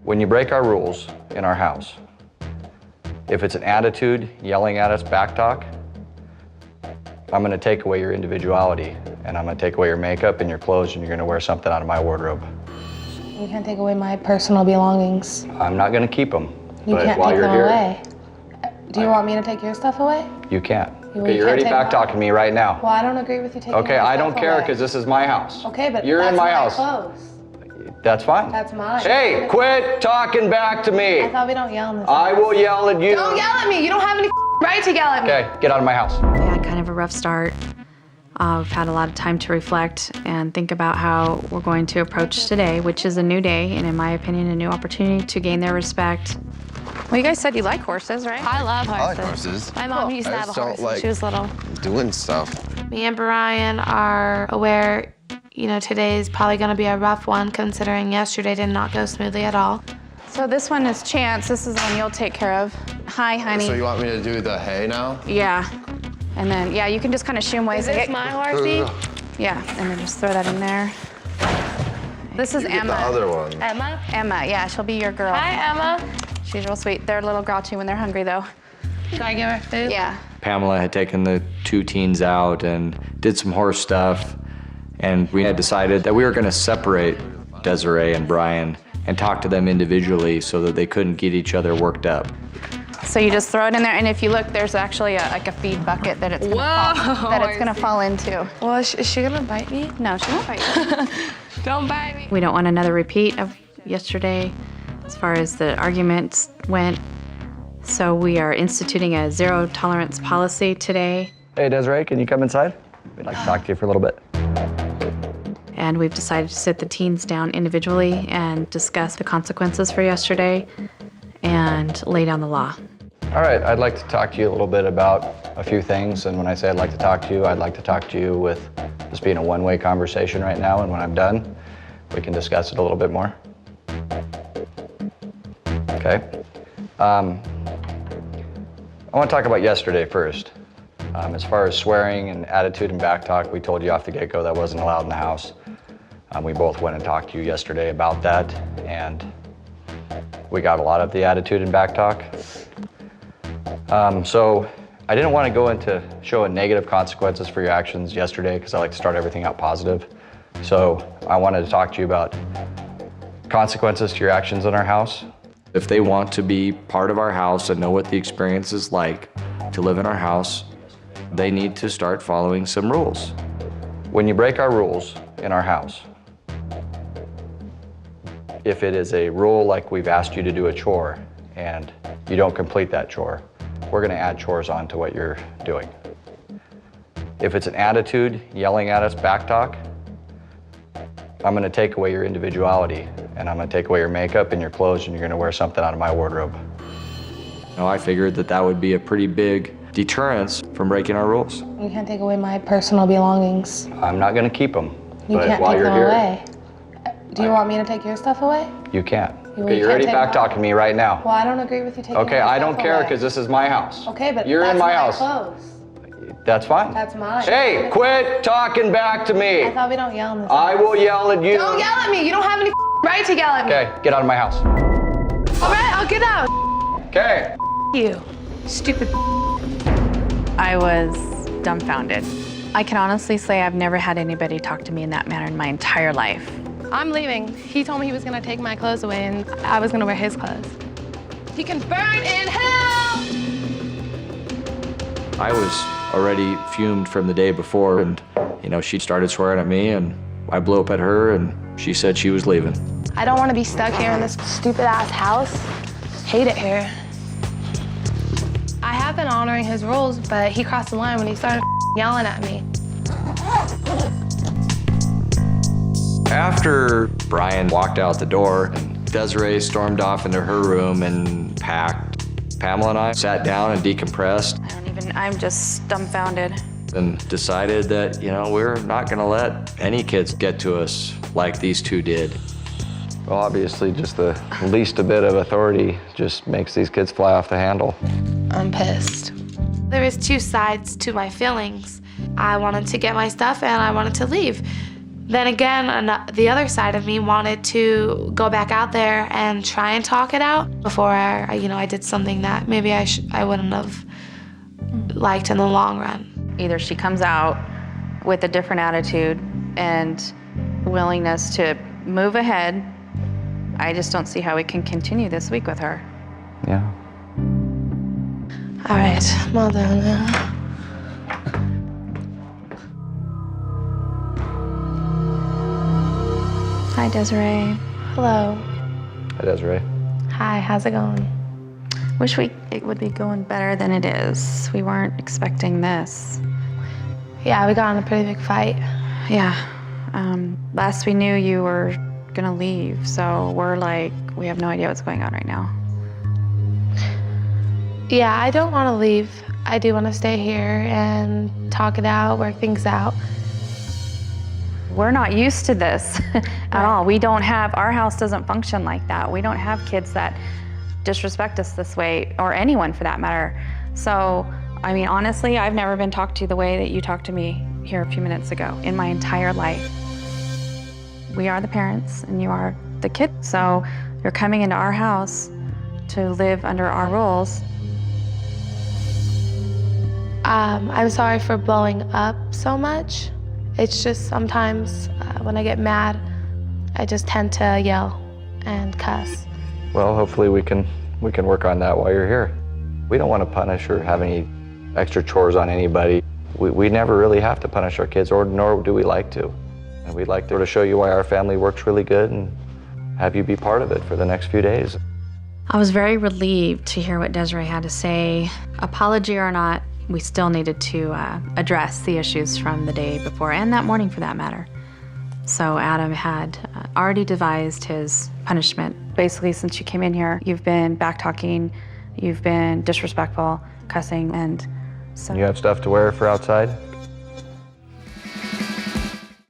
When you break our rules in our house, if it's an attitude, yelling at us, backtalk, I'm gonna take away your individuality, and I'm gonna take away your makeup and your clothes, and you're gonna wear something out of my wardrobe. You can't take away my personal belongings. I'm not gonna keep them. You can't take them away. Do you want me to take your stuff away? You can't. You Okay, you're already backtalking me right now. Well, I don't agree with you taking my stuff away. Okay, I don't care because this is my house. Okay, but you're that's in my house. Clothes. That's fine. That's mine. Hey, quit talking back to me. I thought we don't yell in this I house. will yell at you. Don't yell at me. You don't have any right to yell at me. Okay, get out of my house. We had kind of a rough start. We've had a lot of time to reflect and think about how we're going to approach today, which is a new day, and in my opinion, a new opportunity to gain their respect. Well, you guys said you like horses, right? I love horses. I like horses. My mom used to have a horse when she was little. Doing stuff. Me and Brian are aware, you know, today's probably gonna be a rough one considering yesterday did not go smoothly at all. So this one is Chance. This is the one you'll take care of. Hi, honey. So you want me to do the hay now? Yeah. And then, yeah, you can just kind of shoo him away. Is this my horsey? Yeah, and then just throw that in there. This is You Emma. get the other one. Emma? Emma, yeah, she'll be your girl. Hi, Emma. She's real sweet. They're a little grouchy when they're hungry, though. Should I give her food? Yeah. Pamela had taken the two teens out and did some horse stuff, and we had decided that we were gonna separate Desiree and Brian and talk to them individually so that they couldn't get each other worked up. So you just throw it in there, and if you look, there's actually like a feed bucket that it's gonna fall into. Well, is she gonna bite me? No, she won't bite you. Don't bite me. We don't want another repeat of yesterday as far as the arguments went. So we are instituting a zero tolerance policy today. Hey, Desiree, can you come inside? We'd like to talk to you for a little bit. And we've decided to sit the teens down individually and discuss the consequences for yesterday and lay down the law. All right, I'd like to talk to you a little bit about a few things, and when I say I'd like to talk to you, I'd like to talk to you with this being a one-way conversation right now, and when I'm done, we can discuss it a little bit more. Okay. I want to talk about yesterday first. As far as swearing and attitude and backtalk, we told you off the get-go that wasn't allowed in the house. We both went and talked to you yesterday about that, and we got a lot of the attitude and backtalk. So I didn't want to go into showing negative consequences for your actions yesterday because I like to start everything out positive. So I wanted to talk to you about consequences to your actions in our house. If they want to be part of our house and know what the experience is like to live in our house, they need to start following some rules. When you break our rules in our house, if it is a rule like we've asked you to do a chore and you don't complete that chore, we're gonna add chores on to what you're doing. If it's an attitude, yelling at us, backtalk, I'm gonna take away your individuality, and I'm gonna take away your makeup and your clothes, and you're gonna wear something out of my wardrobe. Now, I figured that that would be a pretty big deterrence from breaking our rules. You can't take away my personal belongings. I'm not gonna keep them, You but can't while take you're them here, away. Do you want me to take your stuff away? you can't. You Okay, you're already can't take backtalking me right now. Well, I don't agree with you taking Okay, my I stuff don't care away. because this is my house. Okay, but you're that's in my house. Clothes. That's fine. That's mine. Hey, quit talking back to me. I thought we don't yell in this I house. will yell at you. Don't yell at me. You don't have any right to yell at me. Okay, get out of my house. All right, I'll get out. Okay. You, stupid. I was dumbfounded. I can honestly say I've never had anybody talk to me in that manner in my entire life. I'm leaving. He told me he was gonna take my clothes away and I was gonna wear his clothes. He can burn in hell! I was already fumed from the day before, and she started swearing at me, and I blew up at her, and she said she was leaving. I don't wanna be stuck here in this stupid ass house. Hate it here. I have been honoring his rules, but he crossed the line when he started yelling at me. After Brian walked out the door and Desiree stormed off into her room and packed, Pamela and I sat down and decompressed I'm just dumbfounded. and decided that, we're not gonna let any kids get to us like these two did. Well, obviously, just the least a bit of authority just makes these kids fly off the handle. I'm pissed. There is two sides to my feelings. I wanted to get my stuff and I wanted to leave. Then again, the other side of me wanted to go back out there and try and talk it out before I did something that maybe I wouldn't have liked in the long run. Either she comes out with a different attitude and willingness to move ahead. I just don't see how we can continue this week with her. Yeah. All right, I'm all done now. Hi, Desiree. Hello. Hi, Desiree. Hi, how's it going? Wish it would be going better than it is. We weren't expecting this. Yeah, we got in a pretty big fight. Yeah. Last we knew, you were gonna leave, so we're like, we have no idea what's going on right now. Yeah, I don't want to leave. I do want to stay here and talk it out, work things out. We're not used to this at all. We don't have, our house doesn't function like that. We don't have kids that disrespect us this way, or anyone for that matter. So, I mean, honestly, I've never been talked to the way that you talked to me here a few minutes ago in my entire life. We are the parents and you are the kid. So you're coming into our house to live under our rules. I'm sorry for blowing up so much. It's just sometimes when I get mad, I just tend to yell and cuss. Well, hopefully we can work on that while you're here. We don't want to punish or have any extra chores on anybody. We never really have to punish our kids, nor do we like to. And we'd like to show you why our family works really good and have you be part of it for the next few days. I was very relieved to hear what Desiree had to say. Apology or not, we still needed to address the issues from the day before, and that morning for that matter. So Adam had already devised his punishment. Basically, since you came in here, you've been back-talking, you've been disrespectful, cussing, and so... You have stuff to wear for outside?